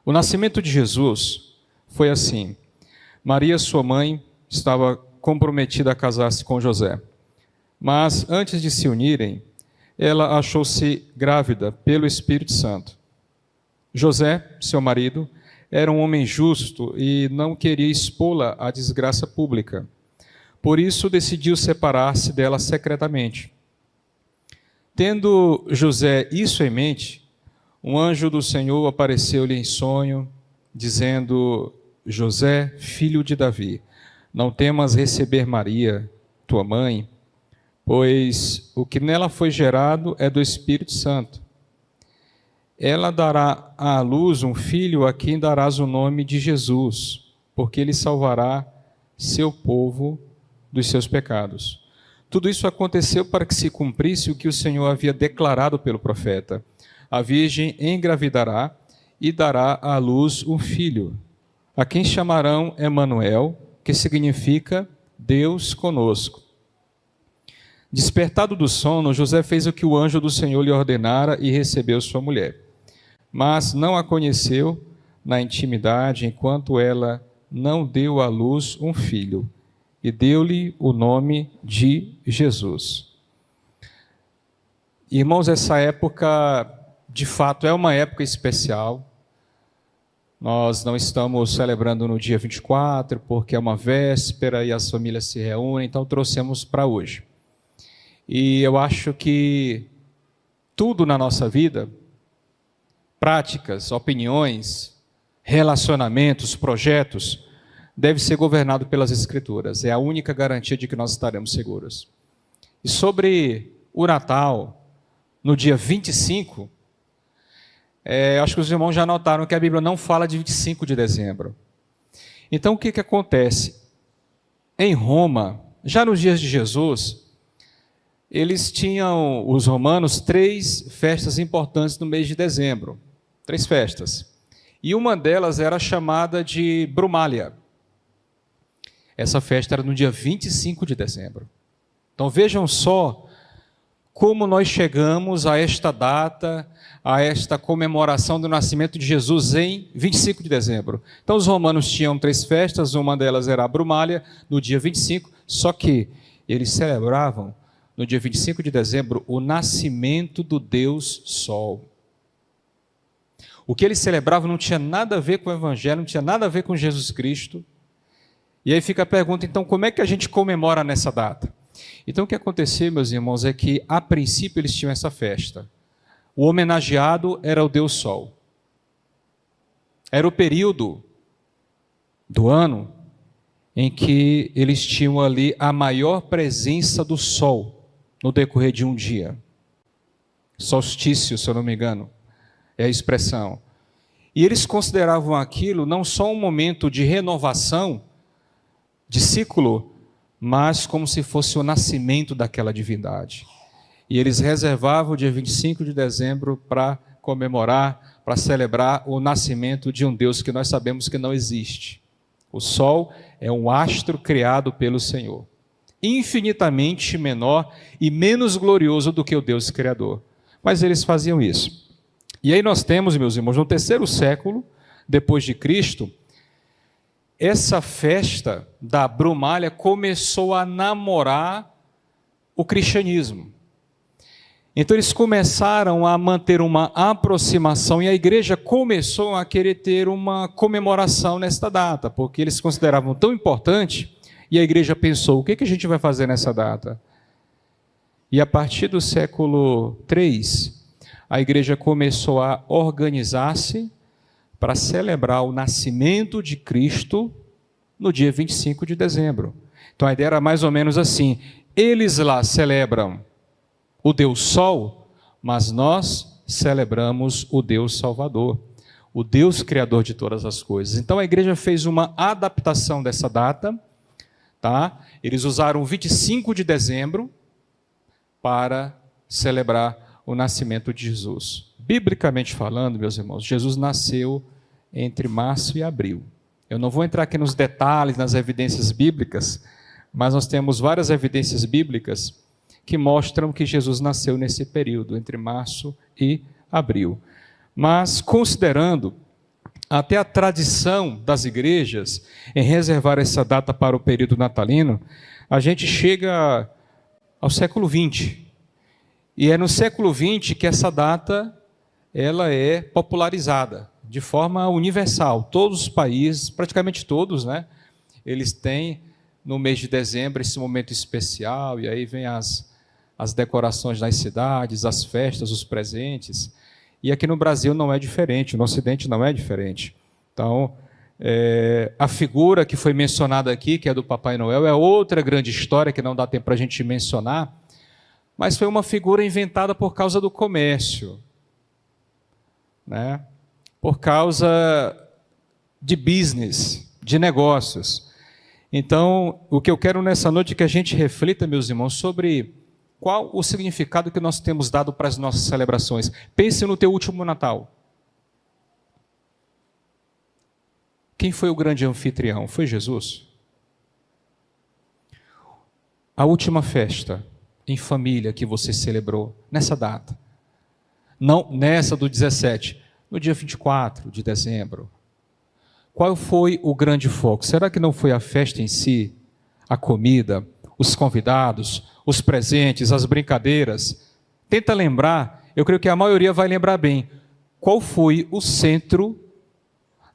O nascimento de Jesus foi assim. Maria, sua mãe, estava comprometida a casar-se com José. Mas, antes de se unirem, ela achou-se grávida pelo Espírito Santo. José, seu marido, era um homem justo e não queria expô-la à desgraça pública. Por isso, decidiu separar-se dela secretamente. Tendo José isso em mente, um anjo do Senhor apareceu-lhe em sonho, dizendo: José, filho de Davi, não temas receber Maria, tua mãe, pois o que nela foi gerado é do Espírito Santo. Ela dará à luz um filho a quem darás o nome de Jesus, porque ele salvará seu povo dos seus pecados. Tudo isso aconteceu para que se cumprisse o que o Senhor havia declarado pelo profeta. A virgem engravidará e dará à luz um filho, a quem chamarão Emanuel, que significa Deus conosco. Despertado do sono, José fez o que o anjo do Senhor lhe ordenara e recebeu sua mulher. Mas não a conheceu na intimidade, enquanto ela não deu à luz um filho, e deu-lhe o nome de Jesus. Irmãos, essa época, de fato, é uma época especial. Nós não estamos celebrando no dia 24, porque é uma véspera e as famílias se reúnem, então trouxemos para hoje. E eu acho que tudo na nossa vida, práticas, opiniões, relacionamentos, projetos, deve ser governado pelas Escrituras. É a única garantia de que nós estaremos seguros. E sobre o Natal, no dia 25, acho que os irmãos já notaram que a Bíblia não fala de 25 de dezembro. Então, o que acontece? Em Roma, já nos dias de Jesus, eles tinham, os romanos, 3 festas importantes no mês de dezembro. 3 festas. E uma delas era chamada de Brumália. Essa festa era no dia 25 de dezembro. Então vejam só como nós chegamos a esta data, a esta comemoração do nascimento de Jesus em 25 de dezembro. Então os romanos tinham 3 festas, uma delas era a Brumália, no dia 25, só que eles celebravam no dia 25 de dezembro o nascimento do Deus Sol. O que eles celebravam não tinha nada a ver com o Evangelho, não tinha nada a ver com Jesus Cristo. E aí fica a pergunta, então, como é que a gente comemora nessa data? Então, o que aconteceu, meus irmãos, é que, a princípio, eles tinham essa festa. O homenageado era o Deus Sol. Era o período do ano em que eles tinham ali a maior presença do Sol no decorrer de um dia. Solstício, se eu não me engano, é a expressão. E eles consideravam aquilo não só um momento de renovação, de ciclo, mas como se fosse o nascimento daquela divindade. E eles reservavam o dia 25 de dezembro para comemorar, para celebrar o nascimento de um Deus que nós sabemos que não existe. O Sol é um astro criado pelo Senhor, infinitamente menor e menos glorioso do que o Deus Criador. Mas eles faziam isso. E aí nós temos, meus irmãos, no 3º século, depois de Cristo, essa festa da Brumália começou a namorar o cristianismo. Então eles começaram a manter uma aproximação e a igreja começou a querer ter uma comemoração nesta data, porque eles consideravam tão importante e a igreja pensou, o que a gente vai fazer nessa data? E a partir do século III, a igreja começou a organizar-se para celebrar o nascimento de Cristo no dia 25 de dezembro. Então a ideia era mais ou menos assim, eles lá celebram o Deus Sol, mas nós celebramos o Deus Salvador, o Deus Criador de todas as coisas. Então a igreja fez uma adaptação dessa data, tá? Eles usaram 25 de dezembro para celebrar o nascimento de Jesus. Biblicamente falando, meus irmãos, Jesus nasceu entre março e abril. Eu não vou entrar aqui nos detalhes, nas evidências bíblicas, mas nós temos várias evidências bíblicas que mostram que Jesus nasceu nesse período, entre março e abril. Mas, considerando até a tradição das igrejas em reservar essa data para o período natalino, a gente chega ao século XX. E é no século XX que essa data ela é popularizada de forma universal. Todos os países, praticamente todos, né, eles têm no mês de dezembro esse momento especial, e aí vem as decorações nas cidades, as festas, os presentes. E aqui no Brasil não é diferente, no Ocidente não é diferente. Então, a figura que foi mencionada aqui, que é do Papai Noel, é outra grande história que não dá tempo para a gente mencionar, mas foi uma figura inventada por causa do comércio, né? Por causa de business, de negócios. Então, o que eu quero nessa noite é que a gente reflita, meus irmãos, sobre qual o significado que nós temos dado para as nossas celebrações. Pense no teu último Natal. Quem foi o grande anfitrião? Foi Jesus. A última festa em família que você celebrou nessa data. Não nessa do 17, no dia 24 de dezembro. Qual foi o grande foco? Será que não foi a festa em si, a comida, os convidados, os presentes, as brincadeiras? Tenta lembrar, eu creio que a maioria vai lembrar bem, qual foi o centro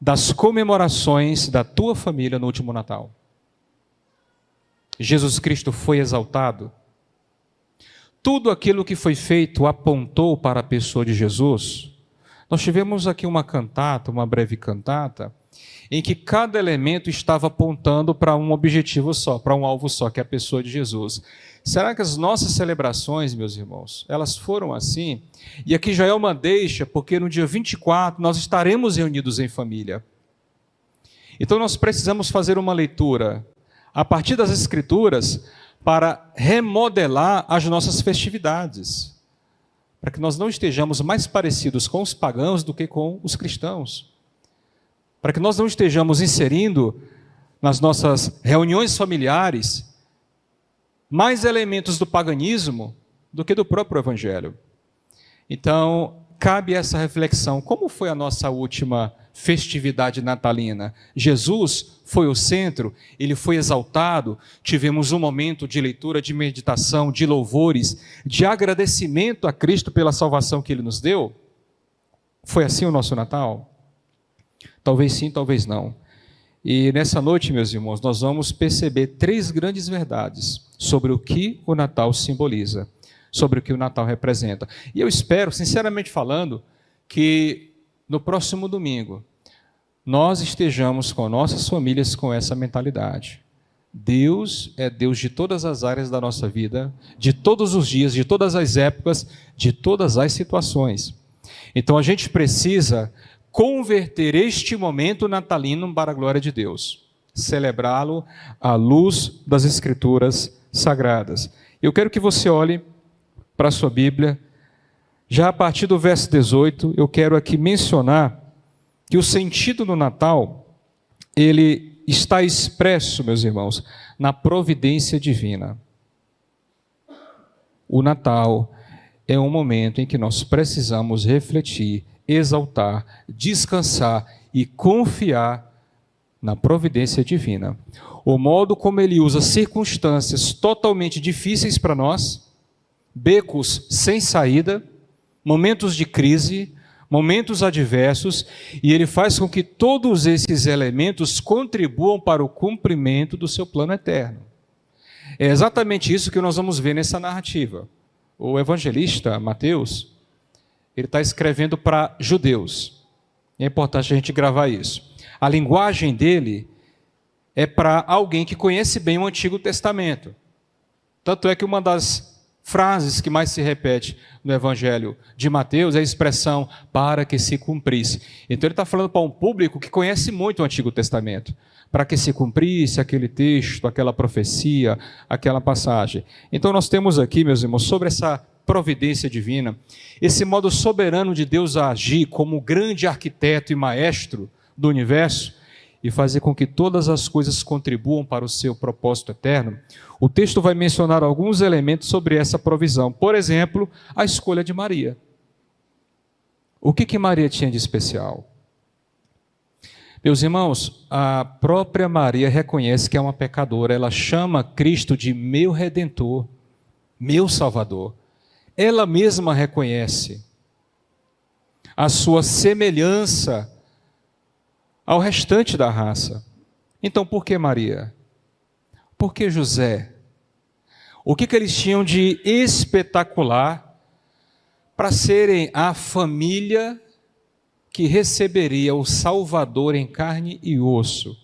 das comemorações da tua família no último Natal? Jesus Cristo foi exaltado? Tudo aquilo que foi feito apontou para a pessoa de Jesus? Nós tivemos aqui uma cantata, uma breve cantata, em que cada elemento estava apontando para um objetivo só, para um alvo só, que é a pessoa de Jesus. Será que as nossas celebrações, meus irmãos, elas foram assim? E aqui já é uma deixa, porque no dia 24 nós estaremos reunidos em família. Então nós precisamos fazer uma leitura a partir das Escrituras para remodelar as nossas festividades, para que nós não estejamos mais parecidos com os pagãos do que com os cristãos, para que nós não estejamos inserindo nas nossas reuniões familiares mais elementos do paganismo do que do próprio Evangelho. Então, cabe essa reflexão. Como foi a nossa última festividade natalina? Jesus foi o centro, ele foi exaltado, tivemos um momento de leitura, de meditação, de louvores, de agradecimento a Cristo pela salvação que ele nos deu? Foi assim o nosso Natal? Talvez sim, talvez não. E nessa noite, meus irmãos, nós vamos perceber 3 grandes verdades sobre o que o Natal simboliza, sobre o que o Natal representa. E eu espero, sinceramente falando, que no próximo domingo nós estejamos com nossas famílias com essa mentalidade. Deus é Deus de todas as áreas da nossa vida, de todos os dias, de todas as épocas, de todas as situações. Então a gente precisa converter este momento natalino para a glória de Deus, celebrá-lo à luz das Escrituras Sagradas. Eu quero que você olhe para a sua Bíblia, já a partir do verso 18, eu quero aqui mencionar que o sentido do Natal, ele está expresso, meus irmãos, na providência divina. O Natal é um momento em que nós precisamos refletir, exaltar, descansar e confiar na providência divina. O modo como ele usa circunstâncias totalmente difíceis para nós, becos sem saída, momentos de crise, momentos adversos, e ele faz com que todos esses elementos contribuam para o cumprimento do seu plano eterno. É exatamente isso que nós vamos ver nessa narrativa. O evangelista Mateus, ele está escrevendo para judeus. É importante a gente gravar isso. A linguagem dele é para alguém que conhece bem o Antigo Testamento. Tanto é que uma das frases que mais se repete no Evangelho de Mateus é a expressão para que se cumprisse. Então ele está falando para um público que conhece muito o Antigo Testamento, para que se cumprisse aquele texto, aquela profecia, aquela passagem. Então nós temos aqui, meus irmãos, sobre essa providência divina, esse modo soberano de Deus a agir como grande arquiteto e maestro do universo, e fazer com que todas as coisas contribuam para o seu propósito eterno. O texto vai mencionar alguns elementos sobre essa provisão. Por exemplo, a escolha de Maria. O que Maria tinha de especial? Meus irmãos, a própria Maria reconhece que é uma pecadora, ela chama Cristo de meu Redentor, meu Salvador. Ela mesma reconhece a sua semelhança ao restante da raça. Então, por que Maria? Por que José? O que eles tinham de espetacular para serem a família que receberia o Salvador em carne e osso?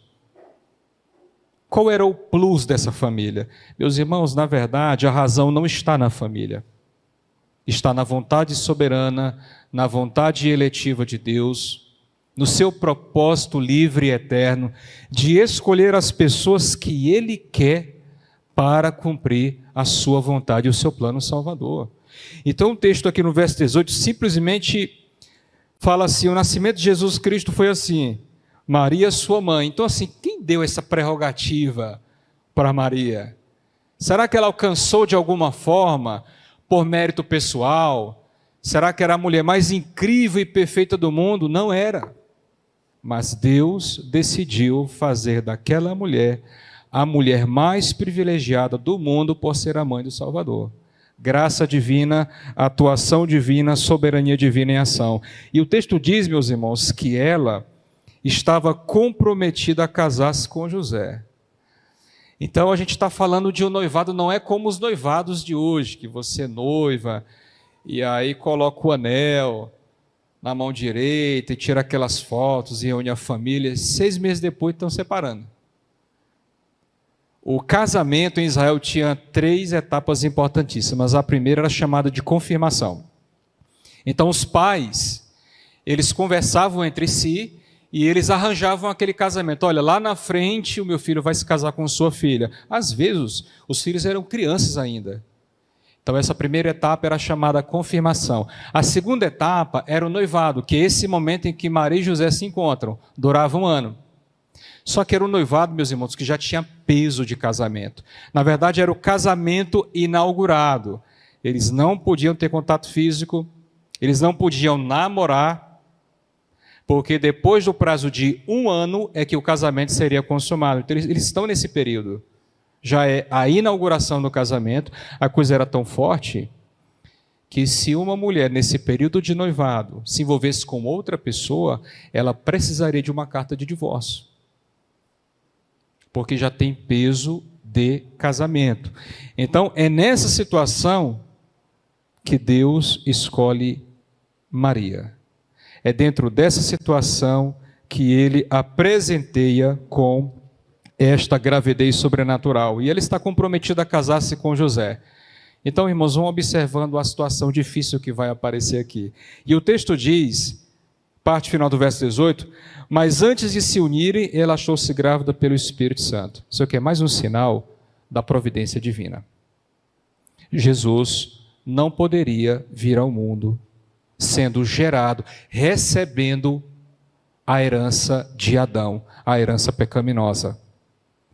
Qual era o plus dessa família? Meus irmãos, na verdade, a razão não está na família. Está na vontade soberana, na vontade eletiva de Deus, no seu propósito livre e eterno de escolher as pessoas que Ele quer para cumprir a sua vontade e o seu plano salvador. Então o texto aqui no verso 18 simplesmente fala assim: o nascimento de Jesus Cristo foi assim, Maria sua mãe. Então assim, quem deu essa prerrogativa para Maria? Será que ela alcançou de alguma forma, por mérito pessoal? Será que era a mulher mais incrível e perfeita do mundo? Não era. Mas Deus decidiu fazer daquela mulher a mulher mais privilegiada do mundo por ser a mãe do Salvador. Graça divina, atuação divina, soberania divina em ação. E o texto diz, meus irmãos, que ela estava comprometida a casar-se com José. Então a gente está falando de um noivado, não é como os noivados de hoje, que você noiva e aí coloca o anel na mão direita e tira aquelas fotos e reúne a família. 6 meses depois estão separando. O casamento em Israel tinha 3 etapas importantíssimas. A primeira era chamada de confirmação. Então os pais, eles conversavam entre si e eles arranjavam aquele casamento. Olha, lá na frente o meu filho vai se casar com sua filha. Às vezes os filhos eram crianças ainda. Então essa primeira etapa era chamada confirmação. A segunda etapa era o noivado, que é esse momento em que Maria e José se encontram. Durava 1 ano. Só que era um noivado, meus irmãos, que já tinha peso de casamento. Na verdade, era o casamento inaugurado. Eles não podiam ter contato físico, eles não podiam namorar, porque depois do prazo de 1 ano é que o casamento seria consumado. Então, eles estão nesse período. Já é a inauguração do casamento. A coisa era tão forte que se uma mulher, nesse período de noivado, se envolvesse com outra pessoa, ela precisaria de uma carta de divórcio. Porque já tem peso de casamento. Então, é nessa situação que Deus escolhe Maria. É dentro dessa situação que Ele a presenteia com esta gravidez sobrenatural. E Ele está comprometido a casar-se com José. Então, irmãos, vão observando a situação difícil que vai aparecer aqui. E o texto diz, parte final do verso 18, mas antes de se unirem, ela achou-se grávida pelo Espírito Santo. Isso aqui é mais um sinal da providência divina. Jesus não poderia vir ao mundo sendo gerado, recebendo a herança de Adão, a herança pecaminosa.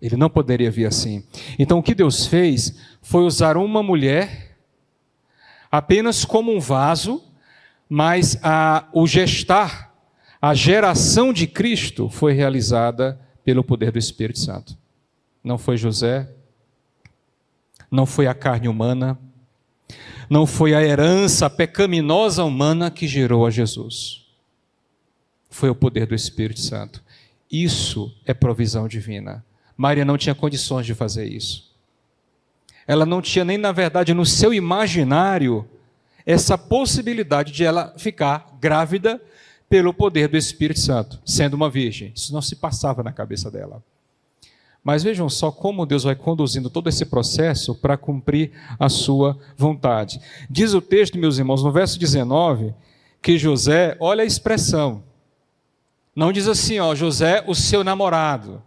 Ele não poderia vir assim. Então o que Deus fez foi usar uma mulher apenas como um vaso, mas o gestar, a geração de Cristo foi realizada pelo poder do Espírito Santo. Não foi José, não foi a carne humana, não foi a herança pecaminosa humana que gerou a Jesus. Foi o poder do Espírito Santo. Isso é provisão divina. Maria não tinha condições de fazer isso. Ela não tinha nem, na verdade, no seu imaginário, essa possibilidade de ela ficar grávida pelo poder do Espírito Santo, sendo uma virgem. Isso não se passava na cabeça dela. Mas vejam só como Deus vai conduzindo todo esse processo para cumprir a sua vontade. Diz o texto, meus irmãos, no verso 19, que José, olha a expressão, não diz assim, ó, José, o seu namorado,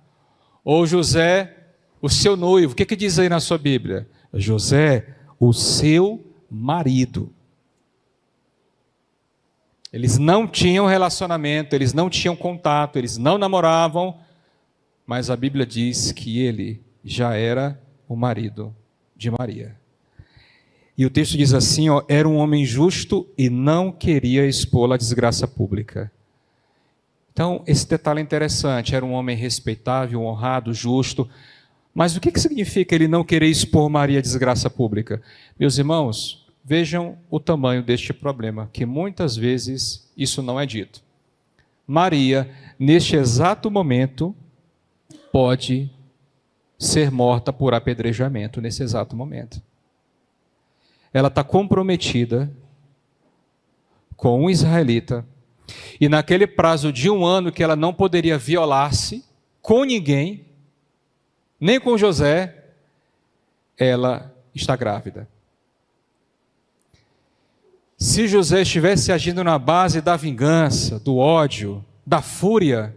ou José, o seu noivo. O que diz aí na sua Bíblia? José, o seu marido. Eles não tinham relacionamento, eles não tinham contato, eles não namoravam, mas a Bíblia diz que ele já era o marido de Maria. E o texto diz assim, ó, era um homem justo e não queria expô-la à desgraça pública. Então, esse detalhe é interessante. Era um homem respeitável, honrado, justo. Mas o que significa ele não querer expor Maria à desgraça pública? Meus irmãos, vejam o tamanho deste problema, que muitas vezes isso não é dito. Maria, neste exato momento, pode ser morta por apedrejamento, nesse exato momento. Ela está comprometida com um israelita, e naquele prazo de 1 ano que ela não poderia violar-se com ninguém, nem com José, ela está grávida. Se José estivesse agindo na base da vingança, do ódio, da fúria,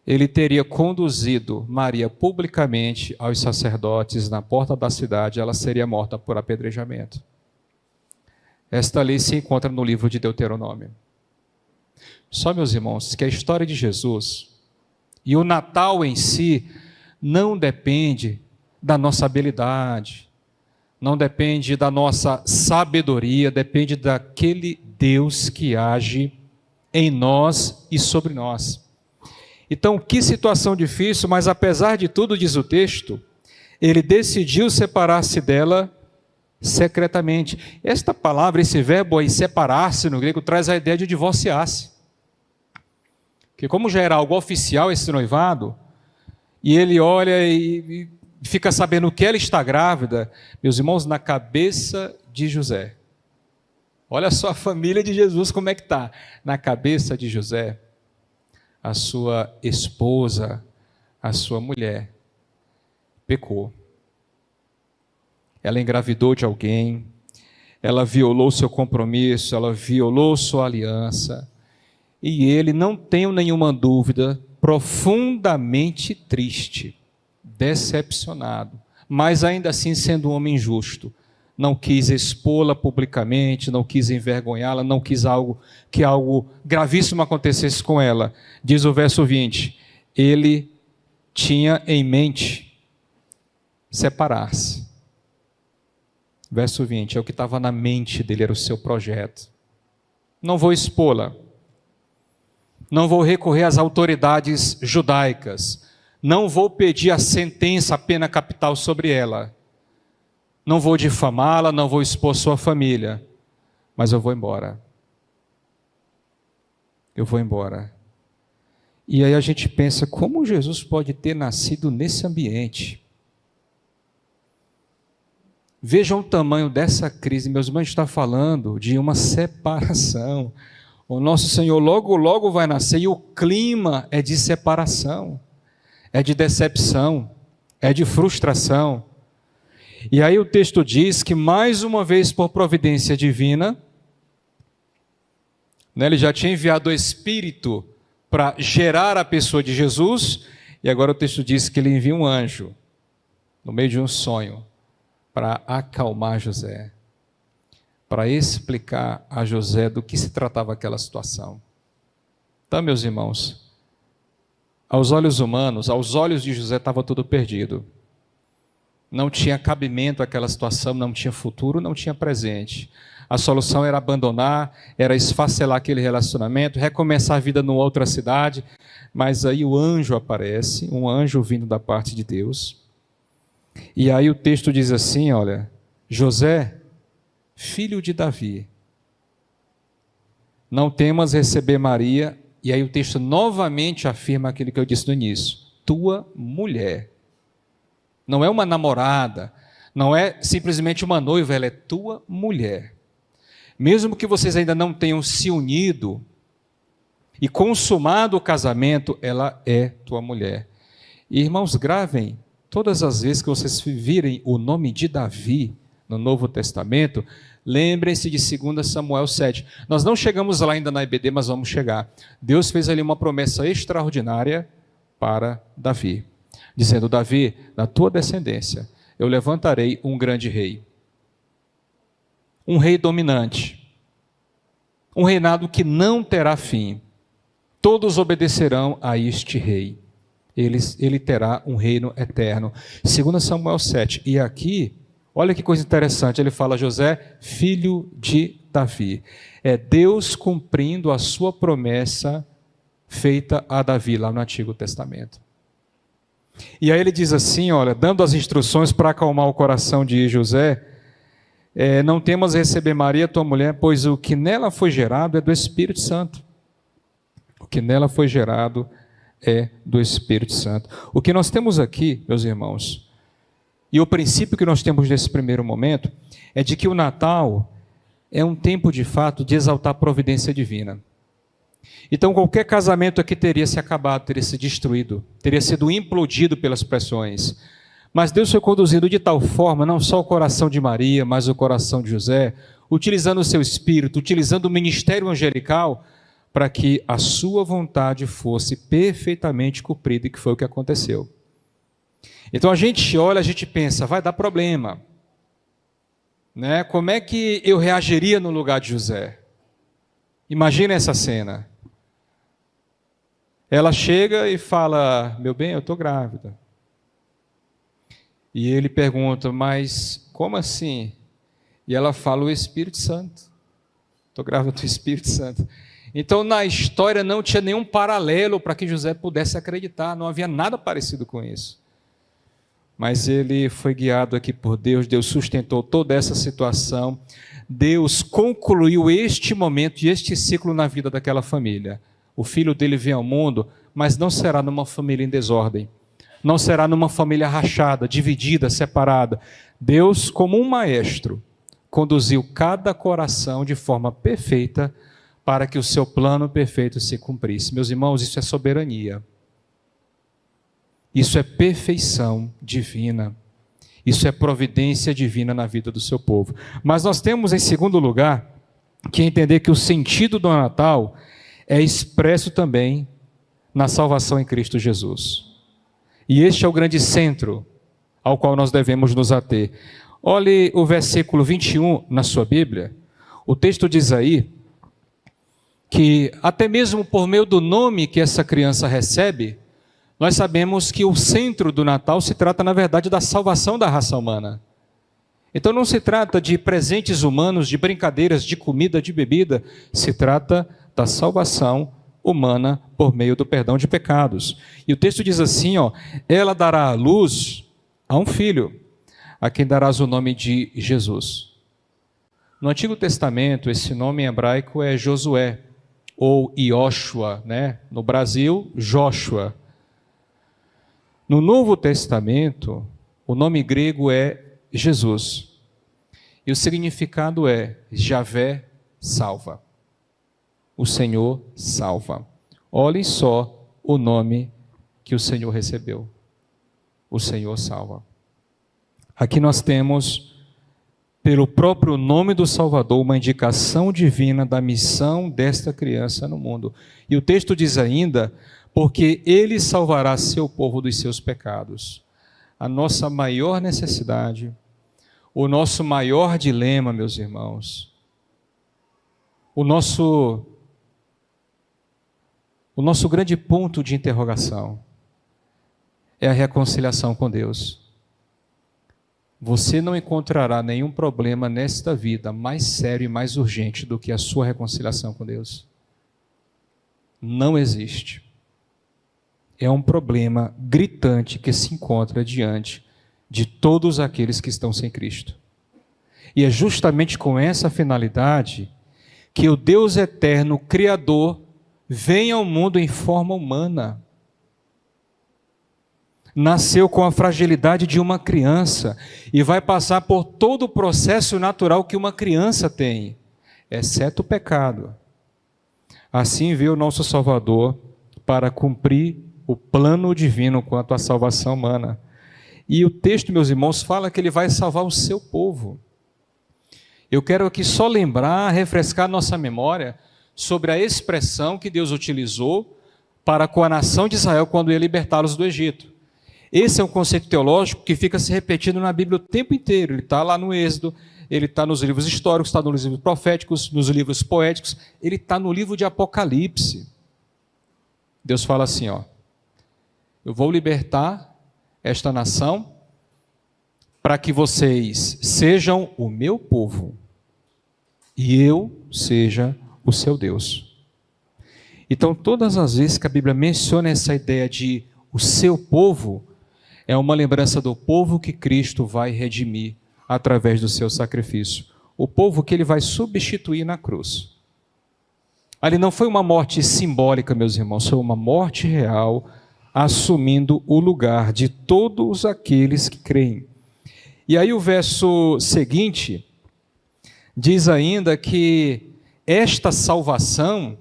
ele teria conduzido Maria publicamente aos sacerdotes na porta da cidade, ela seria morta por apedrejamento. Esta lei se encontra no livro de Deuteronômio. Só, meus irmãos, que a história de Jesus e o Natal em si não depende da nossa habilidade, não depende da nossa sabedoria, depende daquele Deus que age em nós e sobre nós. Então, que situação difícil, mas apesar de tudo, diz o texto, ele decidiu separar-se dela secretamente. Esta palavra, esse verbo aí, separar-se no grego, traz a ideia de divorciar-se. Porque como já era algo oficial esse noivado, e ele olha e fica sabendo que ela está grávida, meus irmãos, na cabeça de José. Olha só a família de Jesus como é que está. Na cabeça de José, a sua esposa, a sua mulher, pecou. Ela engravidou de alguém, ela violou seu compromisso, ela violou sua aliança, e ele, não tenho nenhuma dúvida, profundamente triste, decepcionado, mas ainda assim sendo um homem justo, não quis expô-la publicamente, não quis envergonhá-la, não quis que algo gravíssimo acontecesse com ela. Diz o verso 20, ele tinha em mente separar-se. Verso 20, é o que estava na mente dele, era o seu projeto. Não vou expô-la, não vou recorrer às autoridades judaicas, não vou pedir a sentença, a pena capital sobre ela, não vou difamá-la, não vou expor sua família, mas eu vou embora. Eu vou embora. E aí a gente pensa, como Jesus pode ter nascido nesse ambiente? Vejam o tamanho dessa crise, meus irmãos, está falando de uma separação. O nosso Senhor logo, logo vai nascer e o clima é de separação, é de decepção, é de frustração. E aí o texto diz que mais uma vez por providência divina, ele já tinha enviado o Espírito para gerar a pessoa de Jesus, e agora o texto diz que ele envia um anjo, no meio de um sonho, para acalmar José, para explicar a José do que se tratava aquela situação. Então, meus irmãos, aos olhos humanos, aos olhos de José estava tudo perdido. Não tinha cabimento aquela situação, não tinha futuro, não tinha presente. A solução era abandonar, era esfacelar aquele relacionamento, recomeçar a vida numa outra cidade, mas aí o anjo aparece, um anjo vindo da parte de Deus. E aí o texto diz assim, olha, José, filho de Davi, não temas receber Maria, e aí o texto novamente afirma aquilo que eu disse no início, tua mulher. Não é uma namorada, não é simplesmente uma noiva, ela é tua mulher. Mesmo que vocês ainda não tenham se unido e consumado o casamento, ela é tua mulher. E, irmãos, gravem, todas as vezes que vocês virem o nome de Davi no Novo Testamento, lembrem-se de 2 Samuel 7. Nós não chegamos lá ainda na EBD, mas vamos chegar. Deus fez ali uma promessa extraordinária para Davi, dizendo, Davi, na tua descendência, eu levantarei um grande rei. Um rei dominante. Um reinado que não terá fim. Todos obedecerão a este rei. Ele terá um reino eterno. 2 Samuel 7. E aqui, olha que coisa interessante, ele fala, José, filho de Davi. É Deus cumprindo a sua promessa feita a Davi lá no Antigo Testamento. E aí ele diz assim, olha, dando as instruções para acalmar o coração de José, não temas receber Maria, tua mulher, pois o que nela foi gerado é do Espírito Santo. O que nela foi gerado é do Espírito Santo. O que nós temos aqui, meus irmãos, e o princípio que nós temos nesse primeiro momento, é de que o Natal é um tempo, de fato, de exaltar a providência divina. Então, qualquer casamento aqui teria se acabado, teria se destruído, teria sido implodido pelas pressões. Mas Deus foi conduzindo de tal forma, não só o coração de Maria, mas o coração de José, utilizando o seu espírito, utilizando o ministério angelical, para que a sua vontade fosse perfeitamente cumprida, e que foi o que aconteceu. Então a gente olha, a gente pensa, vai dar problema, né? Como é que eu reagiria no lugar de José? Imagina essa cena. Ela chega e fala, meu bem, eu estou grávida. E ele pergunta, mas como assim? E ela fala, o Espírito Santo. Estou grávida do Espírito Santo. Então, na história não tinha nenhum paralelo para que José pudesse acreditar, não havia nada parecido com isso. Mas ele foi guiado aqui por Deus, Deus sustentou toda essa situação, Deus concluiu este momento e este ciclo na vida daquela família. O filho dele vem ao mundo, mas não será numa família em desordem, não será numa família rachada, dividida, separada. Deus, como um maestro, conduziu cada coração de forma perfeita para que o seu plano perfeito se cumprisse. Meus irmãos, isso é soberania. Isso é perfeição divina. Isso é providência divina na vida do seu povo. Mas nós temos, em segundo lugar, que entender que o sentido do Natal é expresso também na salvação em Cristo Jesus. E este é o grande centro ao qual nós devemos nos ater. Olhe o versículo 21 na sua Bíblia. O texto diz aí que até mesmo por meio do nome que essa criança recebe, nós sabemos que o centro do Natal se trata, na verdade, da salvação da raça humana. Então não se trata de presentes humanos, de brincadeiras, de comida, de bebida, se trata da salvação humana por meio do perdão de pecados. E o texto diz assim, ela dará à luz a um filho, a quem darás o nome de Jesus. No Antigo Testamento, esse nome em hebraico é Josué, ou Ioshua, né? No Brasil, Joshua. No Novo Testamento, o nome grego é Jesus. E o significado é Javé salva. O Senhor salva. Olhem só o nome que o Senhor recebeu. O Senhor salva. Aqui nós temos, pelo próprio nome do Salvador, uma indicação divina da missão desta criança no mundo. E o texto diz ainda, porque ele salvará seu povo dos seus pecados. A nossa maior necessidade, o nosso maior dilema, meus irmãos, o nosso grande ponto de interrogação é a reconciliação com Deus. Você não encontrará nenhum problema nesta vida mais sério e mais urgente do que a sua reconciliação com Deus. Não existe. É um problema gritante que se encontra diante de todos aqueles que estão sem Cristo. E é justamente com essa finalidade que o Deus eterno, Criador, vem ao mundo em forma humana. Nasceu com a fragilidade de uma criança e vai passar por todo o processo natural que uma criança tem, exceto o pecado. Assim veio o nosso Salvador para cumprir o plano divino quanto à salvação humana. E o texto, meus irmãos, fala que ele vai salvar o seu povo. Eu quero aqui só lembrar, refrescar nossa memória sobre a expressão que Deus utilizou para com a nação de Israel quando ia libertá-los do Egito. Esse é um conceito teológico que fica se repetindo na Bíblia o tempo inteiro. Ele está lá no Êxodo, ele está nos livros históricos, está nos livros proféticos, nos livros poéticos, ele está no livro de Apocalipse. Deus fala assim, eu vou libertar esta nação para que vocês sejam o meu povo e eu seja o seu Deus. Então, todas as vezes que a Bíblia menciona essa ideia de o seu povo, é uma lembrança do povo que Cristo vai redimir através do seu sacrifício. O povo que ele vai substituir na cruz. Ali não foi uma morte simbólica, meus irmãos, foi uma morte real, assumindo o lugar de todos aqueles que creem. E aí o verso seguinte diz ainda que esta salvação,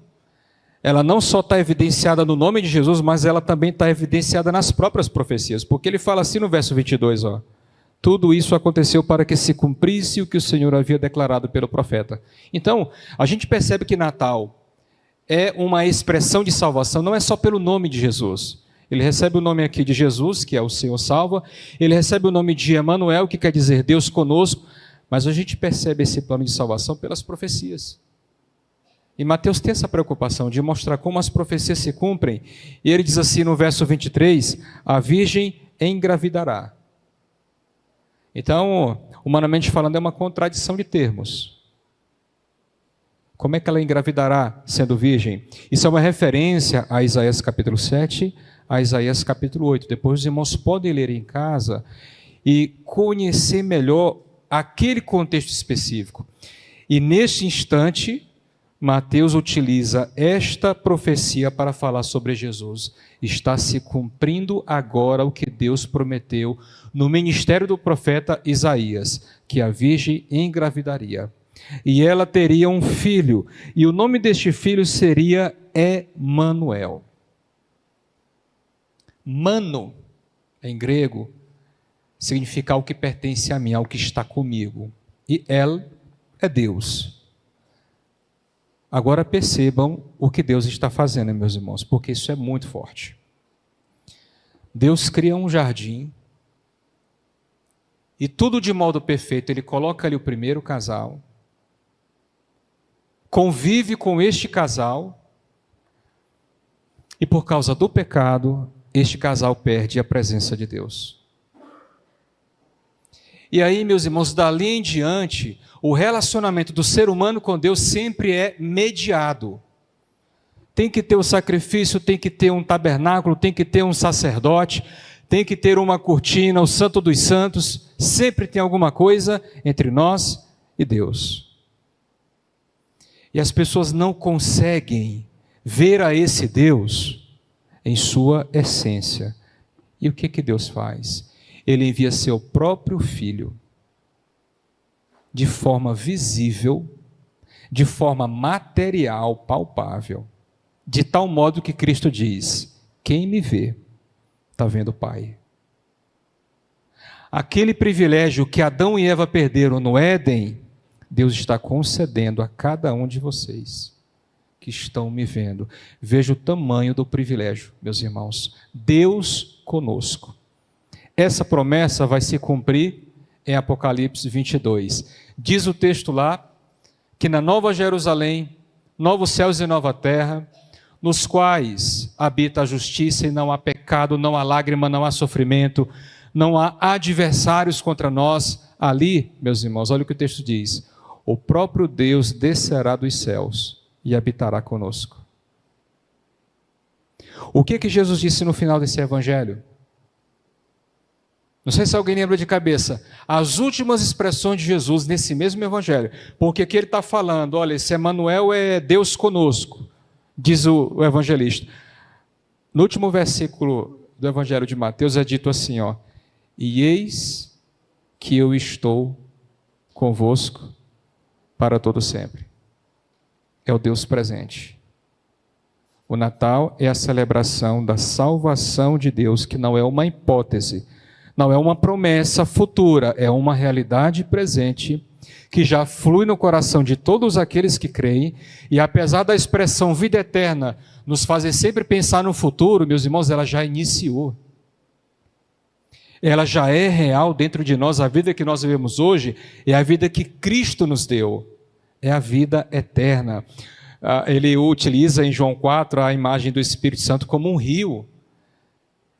ela não só está evidenciada no nome de Jesus, mas ela também está evidenciada nas próprias profecias, porque ele fala assim no verso 22, ó, tudo isso aconteceu para que se cumprisse o que o Senhor havia declarado pelo profeta. Então, a gente percebe que Natal é uma expressão de salvação, não é só pelo nome de Jesus. Ele recebe o nome aqui de Jesus, que é o Senhor salva, ele recebe o nome de Emanuel, que quer dizer Deus conosco, mas a gente percebe esse plano de salvação pelas profecias. E Mateus tem essa preocupação de mostrar como as profecias se cumprem, e ele diz assim no verso 23, a virgem engravidará. Então, humanamente falando, é uma contradição de termos. Como é que ela engravidará sendo virgem? Isso é uma referência a Isaías capítulo 7, a Isaías capítulo 8. Depois os irmãos podem ler em casa e conhecer melhor aquele contexto específico. E neste instante, Mateus utiliza esta profecia para falar sobre Jesus. Está se cumprindo agora o que Deus prometeu no ministério do profeta Isaías, que a virgem engravidaria. E ela teria um filho, e o nome deste filho seria Emanuel. Mano, em grego, significa o que pertence a mim, ao que está comigo. E El é Deus. Agora percebam o que Deus está fazendo, meus irmãos, porque isso é muito forte. Deus cria um jardim, e tudo de modo perfeito, ele coloca ali o primeiro casal, convive com este casal, e por causa do pecado, este casal perde a presença de Deus. E aí, meus irmãos, dali em diante, o relacionamento do ser humano com Deus sempre é mediado. Tem que ter o sacrifício, tem que ter um tabernáculo, tem que ter um sacerdote, tem que ter uma cortina, o santo dos santos, sempre tem alguma coisa entre nós e Deus. E as pessoas não conseguem ver a esse Deus em sua essência. E o que Deus faz? Ele envia seu próprio Filho, de forma visível, de forma material, palpável, de tal modo que Cristo diz, quem me vê, está vendo o Pai. Aquele privilégio que Adão e Eva perderam no Éden, Deus está concedendo a cada um de vocês que estão me vendo. Veja o tamanho do privilégio, meus irmãos. Deus conosco. Essa promessa vai se cumprir em Apocalipse 22. Diz o texto lá, que na Nova Jerusalém, novos céus e nova terra, nos quais habita a justiça e não há pecado, não há lágrima, não há sofrimento, não há adversários contra nós. Ali, meus irmãos, olha o que o texto diz, o próprio Deus descerá dos céus e habitará conosco. O que Jesus disse no final desse evangelho? Não sei se alguém lembra de cabeça, as últimas expressões de Jesus nesse mesmo evangelho, porque aqui ele está falando, olha, esse Emanuel é Deus conosco, diz o evangelista. No último versículo do evangelho de Mateus é dito assim, ó, e eis que eu estou convosco para todo sempre. É o Deus presente. O Natal é a celebração da salvação de Deus, que não é uma hipótese, não é uma promessa futura, é uma realidade presente que já flui no coração de todos aqueles que creem, e apesar da expressão vida eterna nos fazer sempre pensar no futuro, meus irmãos, ela já iniciou. Ela já é real dentro de nós, a vida que nós vivemos hoje é a vida que Cristo nos deu, é a vida eterna. Ele utiliza em João 4 a imagem do Espírito Santo como um rio.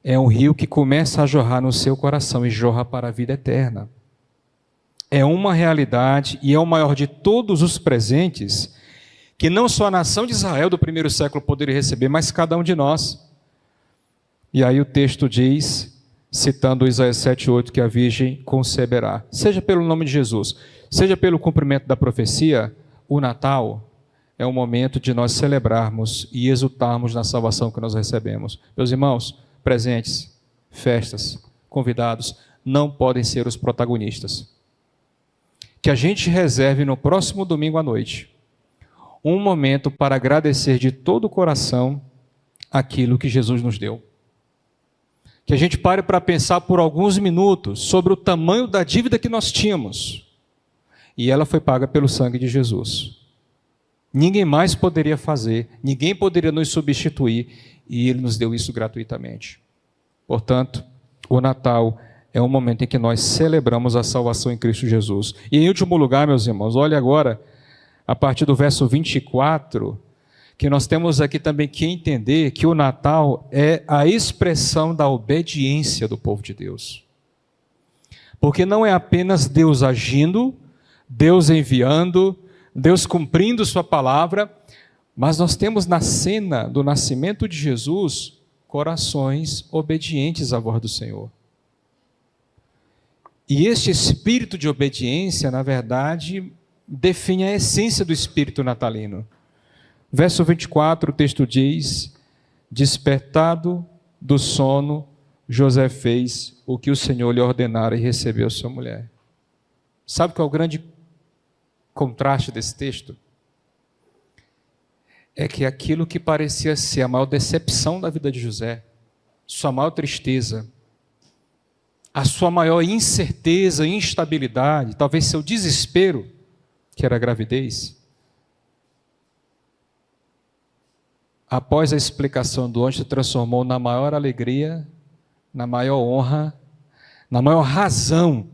É um rio que começa a jorrar no seu coração e jorra para a vida eterna. É uma realidade e é o maior de todos os presentes que não só a nação de Israel do primeiro século poderia receber, mas cada um de nós. E aí o texto diz, citando Isaías 7,8, que a virgem conceberá. Seja pelo nome de Jesus, seja pelo cumprimento da profecia, o Natal é um momento de nós celebrarmos e exultarmos na salvação que nós recebemos. Meus irmãos, presentes, festas, convidados, não podem ser os protagonistas. Que a gente reserve no próximo domingo à noite um momento para agradecer de todo o coração aquilo que Jesus nos deu. Que a gente pare para pensar por alguns minutos sobre o tamanho da dívida que nós tínhamos. E ela foi paga pelo sangue de Jesus. Ninguém mais poderia fazer, ninguém poderia nos substituir, e Ele nos deu isso gratuitamente. Portanto, o Natal é um momento em que nós celebramos a salvação em Cristo Jesus. E em último lugar, meus irmãos, olhe agora, a partir do verso 24, que nós temos aqui também que entender que o Natal é a expressão da obediência do povo de Deus. Porque não é apenas Deus agindo, Deus enviando, Deus cumprindo sua palavra, mas nós temos na cena do nascimento de Jesus, corações obedientes à voz do Senhor. E este espírito de obediência, na verdade, define a essência do espírito natalino. Verso 24, o texto diz, despertado do sono, José fez o que o Senhor lhe ordenara e recebeu sua mulher. Sabe qual é o grande contraste desse texto? É que aquilo que parecia ser a maior decepção da vida de José, sua maior tristeza, a sua maior incerteza, instabilidade, talvez seu desespero, que era a gravidez, após a explicação do anjo, se transformou na maior alegria, na maior honra, na maior razão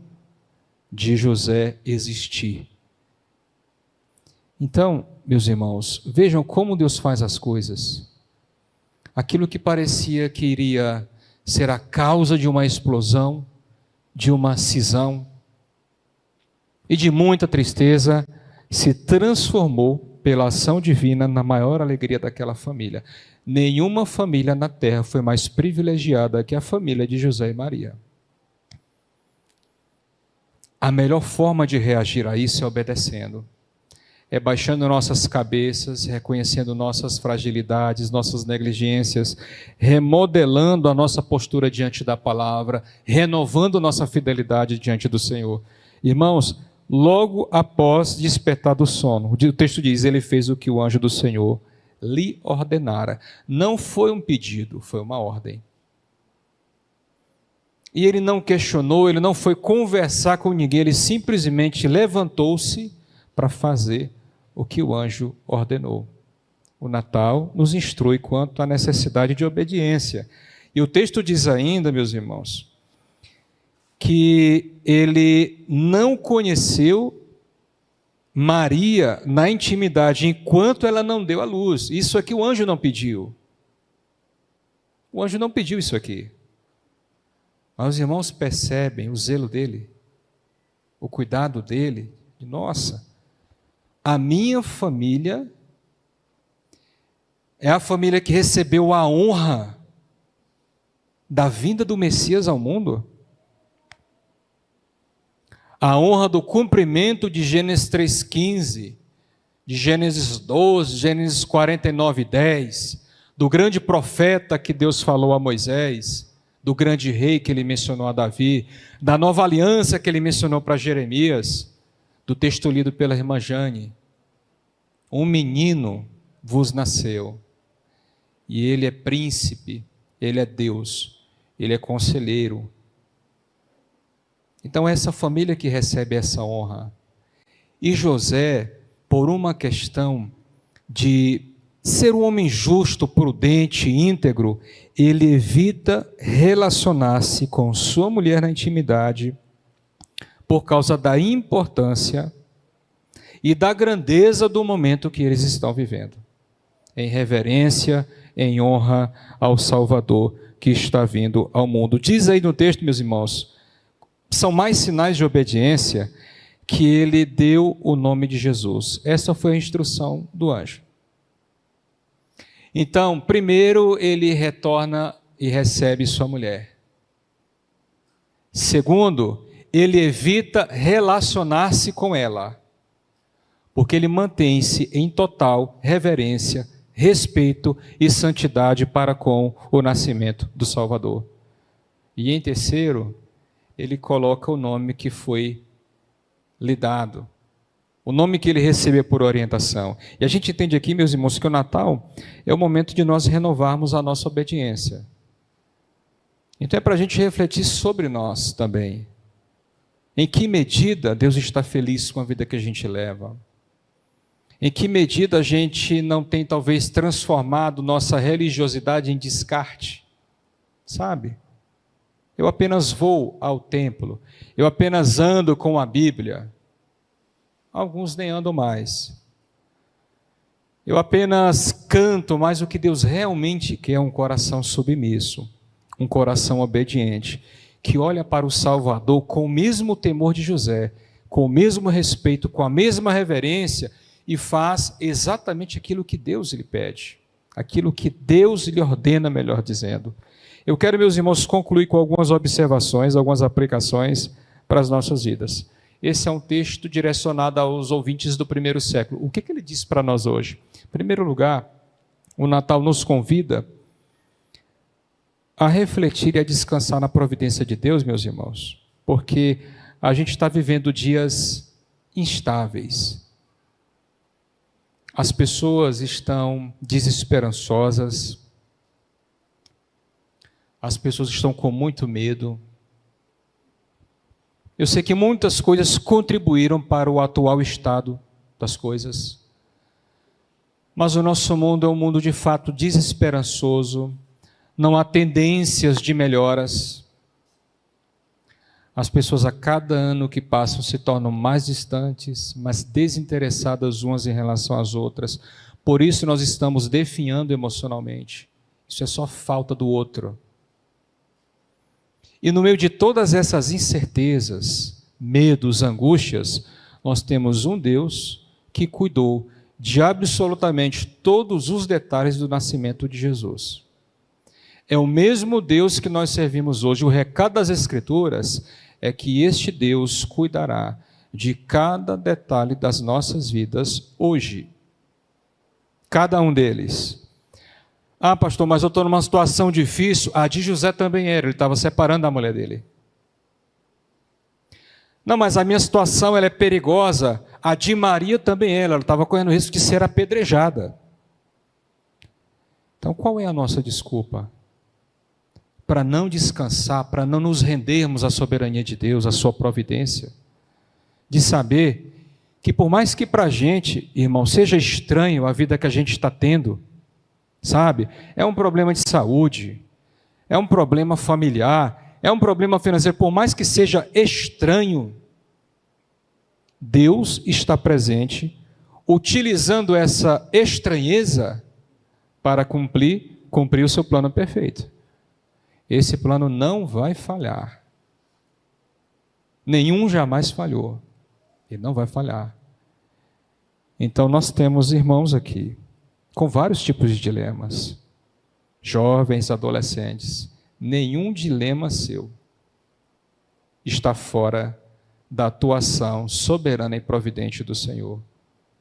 de José existir. Então, meus irmãos, vejam como Deus faz as coisas. Aquilo que parecia que iria ser a causa de uma explosão, de uma cisão e de muita tristeza, se transformou pela ação divina na maior alegria daquela família. Nenhuma família na terra foi mais privilegiada que a família de José e Maria. A melhor forma de reagir a isso é obedecendo. É baixando nossas cabeças, reconhecendo nossas fragilidades, nossas negligências, remodelando a nossa postura diante da palavra, renovando nossa fidelidade diante do Senhor. Irmãos, logo após despertar do sono, o texto diz, ele fez o que o anjo do Senhor lhe ordenara. Não foi um pedido, foi uma ordem. E ele não questionou, ele não foi conversar com ninguém, ele simplesmente levantou-se para fazer o que o anjo ordenou. O Natal nos instrui quanto à necessidade de obediência. E o texto diz ainda, meus irmãos, que ele não conheceu Maria na intimidade enquanto ela não deu à luz. Isso aqui o anjo não pediu. O anjo não pediu isso aqui. Mas os irmãos percebem o zelo dele, o cuidado dele. Nossa, a minha família é a família que recebeu a honra da vinda do Messias ao mundo. A honra do cumprimento de Gênesis 3,15, de Gênesis 12, Gênesis 49,10, do grande profeta que Deus falou a Moisés, do grande rei que ele mencionou a Davi, da nova aliança que ele mencionou para Jeremias, do texto lido pela irmã Jane. Um menino vos nasceu, e ele é príncipe, ele é Deus, ele é conselheiro. Então, essa família que recebe essa honra. E José, por uma questão de ser um homem justo, prudente, íntegro, ele evita relacionar-se com sua mulher na intimidade por causa da importância e da grandeza do momento que eles estão vivendo. Em reverência, em honra ao Salvador que está vindo ao mundo. Diz aí no texto, meus irmãos, são mais sinais de obediência que ele deu o nome de Jesus. Essa foi a instrução do anjo. Então, primeiro ele retorna e recebe sua mulher. Segundo, ele evita relacionar-se com ela, porque ele mantém-se em total reverência, respeito e santidade para com o nascimento do Salvador. E em terceiro, ele coloca o nome que foi lhe dado, o nome que ele recebeu por orientação. E a gente entende aqui, meus irmãos, que o Natal é o momento de nós renovarmos a nossa obediência. Então é para a gente refletir sobre nós também. Em que medida Deus está feliz com a vida que a gente leva? Em que medida a gente não tem talvez transformado nossa religiosidade em descarte? Sabe? Eu apenas vou ao templo, eu apenas ando com a Bíblia. Alguns nem andam mais. Eu apenas canto, mas o que Deus realmente quer é um coração submisso, um coração obediente, que olha para o Salvador com o mesmo temor de José, com o mesmo respeito, com a mesma reverência, e faz exatamente aquilo que Deus lhe pede, aquilo que Deus lhe ordena, melhor dizendo. Eu quero, meus irmãos, concluir com algumas observações, algumas aplicações para as nossas vidas. Esse é um texto direcionado aos ouvintes do primeiro século. O que ele diz para nós hoje? Em primeiro lugar, o Natal nos convida a refletir e a descansar na providência de Deus, meus irmãos, porque a gente está vivendo dias instáveis. As pessoas estão desesperançosas, as pessoas estão com muito medo. Eu sei que muitas coisas contribuíram para o atual estado das coisas, mas o nosso mundo é um mundo de fato desesperançoso, não há tendências de melhoras. As pessoas a cada ano que passam se tornam mais distantes, mais desinteressadas umas em relação às outras. Por isso nós estamos definhando emocionalmente. Isso é só falta do outro. E no meio de todas essas incertezas, medos, angústias, nós temos um Deus que cuidou de absolutamente todos os detalhes do nascimento de Jesus. É o mesmo Deus que nós servimos hoje. O recado das Escrituras é que este Deus cuidará de cada detalhe das nossas vidas hoje. Cada um deles. Ah, pastor, mas eu estou numa situação difícil. A de José também era, ele estava separando da mulher dele. Não, mas a minha situação ela é perigosa. A de Maria também era, ela estava correndo o risco de ser apedrejada. Então, qual é a nossa desculpa? Para não descansar, para não nos rendermos à soberania de Deus, à sua providência, de saber que por mais que para a gente, irmão, seja estranho a vida que a gente está tendo, sabe, é um problema de saúde, é um problema familiar, é um problema financeiro, por mais que seja estranho, Deus está presente, utilizando essa estranheza para cumprir o seu plano perfeito. Esse plano não vai falhar. Nenhum jamais falhou. Ele não vai falhar. Então nós temos irmãos aqui, com vários tipos de dilemas. Jovens, adolescentes. Nenhum dilema seu está fora da atuação soberana e providente do Senhor.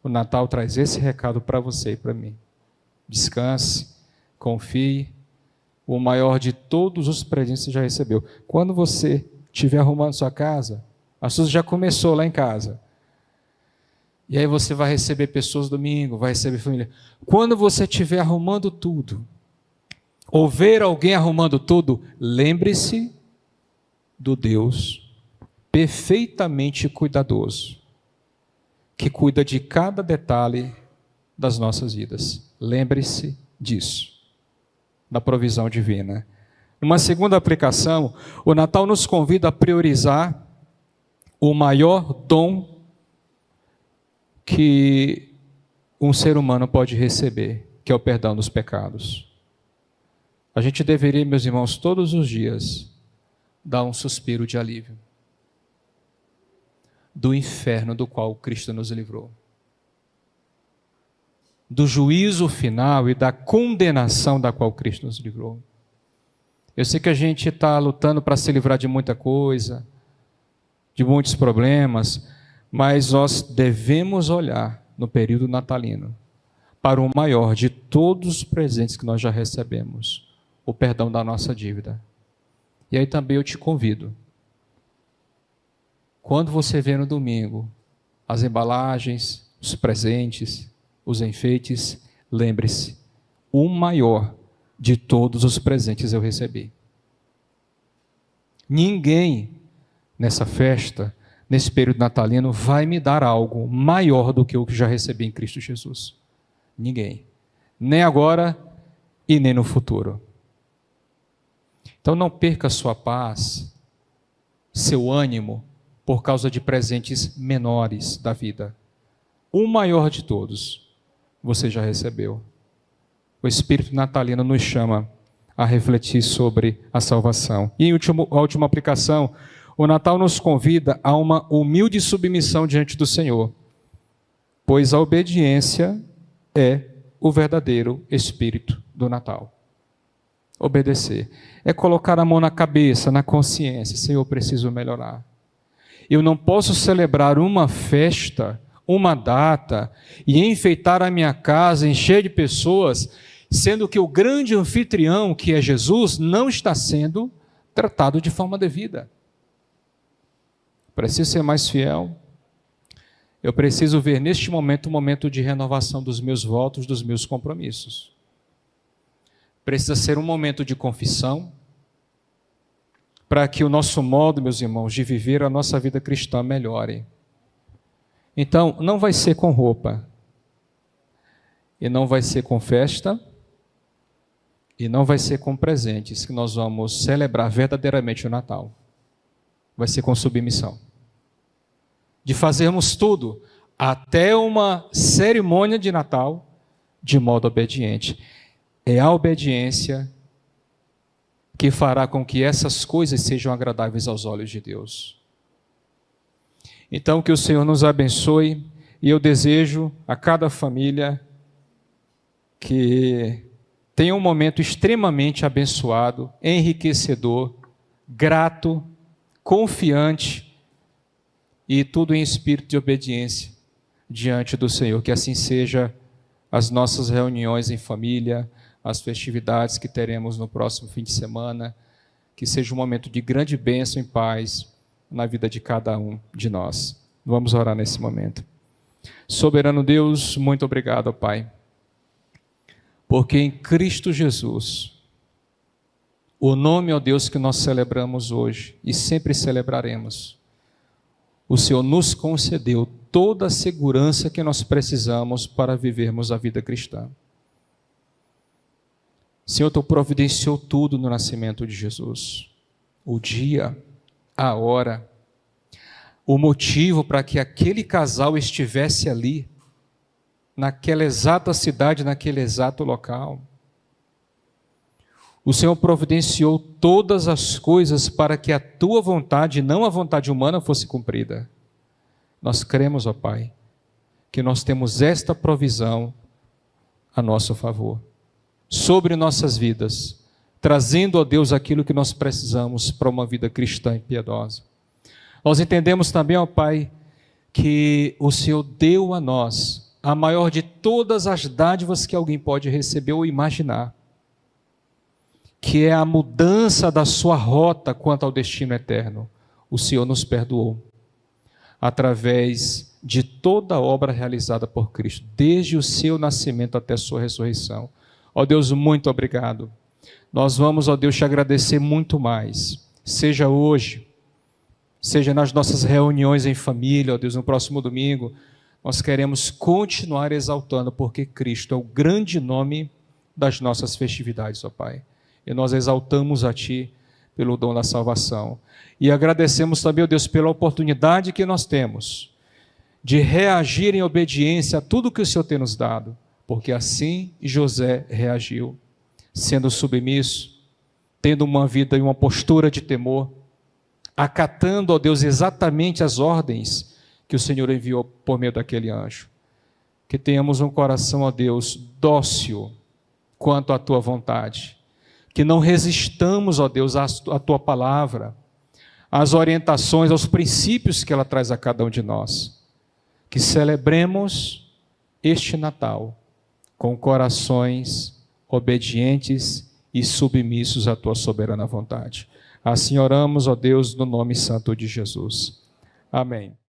O Natal traz esse recado para você e para mim. Descanse, confie. O maior de todos os presentes você já recebeu. Quando você estiver arrumando sua casa, a sua já começou lá em casa. E aí você vai receber pessoas domingo, vai receber família. Quando você estiver arrumando tudo, ou ver alguém arrumando tudo, lembre-se do Deus perfeitamente cuidadoso, que cuida de cada detalhe das nossas vidas. Lembre-se disso. Da provisão divina. Uma segunda aplicação, o Natal nos convida a priorizar o maior dom que um ser humano pode receber, que é o perdão dos pecados. A gente deveria, meus irmãos, todos os dias, dar um suspiro de alívio. do inferno do qual Cristo nos livrou. Do juízo final e da condenação da qual Cristo nos livrou. Eu sei que a gente está lutando para se livrar de muita coisa, de muitos problemas, mas nós devemos olhar no período natalino para o maior de todos os presentes que nós já recebemos, o perdão da nossa dívida. E aí também eu te convido, quando você vê no domingo as embalagens, os presentes, os enfeites, lembre-se, o maior de todos os presentes eu recebi. Ninguém nessa festa, nesse período natalino, vai me dar algo maior do que o que já recebi em Cristo Jesus. Ninguém. Nem agora e nem no futuro. Então não perca sua paz, seu ânimo, por causa de presentes menores da vida. O maior de todos você já recebeu. O Espírito natalino nos chama a refletir sobre a salvação. E a última aplicação, o Natal nos convida a uma humilde submissão diante do Senhor, pois a obediência é o verdadeiro espírito do Natal. Obedecer é colocar a mão na cabeça, na consciência. Senhor, eu preciso melhorar. Eu não posso celebrar uma festa, uma data, e enfeitar a minha casa, encher de pessoas, sendo que o grande anfitrião, que é Jesus, não está sendo tratado de forma devida. Preciso ser mais fiel. Eu preciso ver neste momento um momento de renovação dos meus votos, dos meus compromissos. Precisa ser um momento de confissão, para que o nosso modo, meus irmãos, de viver a nossa vida cristã melhore. Então, não vai ser com roupa, e não vai ser com festa, e não vai ser com presentes que nós vamos celebrar verdadeiramente o Natal. Vai ser com submissão. De fazermos tudo, até uma cerimônia de Natal, de modo obediente. É a obediência que fará com que essas coisas sejam agradáveis aos olhos de Deus. Então, que o Senhor nos abençoe, e eu desejo a cada família que tenha um momento extremamente abençoado, enriquecedor, grato, confiante, e tudo em espírito de obediência diante do Senhor. Que assim seja as nossas reuniões em família, as festividades que teremos no próximo fim de semana, que seja um momento de grande bênção e paz na vida de cada um de nós. Vamos orar nesse momento. Soberano Deus, muito obrigado, Pai, porque em Cristo Jesus, o nome, ó Deus, que nós celebramos hoje e sempre celebraremos, o Senhor nos concedeu toda a segurança que nós precisamos para vivermos a vida cristã. Senhor, Tu providenciou tudo no nascimento de Jesus. O dia, a hora, o motivo para que aquele casal estivesse ali, naquela exata cidade, naquele exato local. O Senhor providenciou todas as coisas para que a Tua vontade, não a vontade humana, fosse cumprida. Nós cremos, ó Pai, que nós temos esta provisão a nosso favor, sobre nossas vidas, trazendo a Deus aquilo que nós precisamos para uma vida cristã e piedosa. Nós entendemos também, ó Pai, que o Senhor deu a nós a maior de todas as dádivas que alguém pode receber ou imaginar, que é a mudança da sua rota quanto ao destino eterno. O Senhor nos perdoou, através de toda a obra realizada por Cristo, desde o seu nascimento até a sua ressurreição. Ó Deus, muito obrigado. Nós vamos, ó Deus, te agradecer muito mais, seja hoje, seja nas nossas reuniões em família, ó Deus, no próximo domingo. Nós queremos continuar exaltando, porque Cristo é o grande nome das nossas festividades, ó Pai. E nós exaltamos a Ti pelo dom da salvação. E agradecemos também, ó Deus, pela oportunidade que nós temos de reagir em obediência a tudo que o Senhor tem nos dado, porque assim José reagiu, sendo submisso, tendo uma vida e uma postura de temor, acatando, ó Deus, exatamente as ordens que o Senhor enviou por meio daquele anjo. Que tenhamos um coração, ó Deus, dócil quanto à tua vontade. Que não resistamos, ó Deus, à tua palavra, às orientações, aos princípios que ela traz a cada um de nós. Que celebremos este Natal com corações obedientes e submissos à tua soberana vontade. Assim oramos, ó Deus, no nome santo de Jesus. Amém.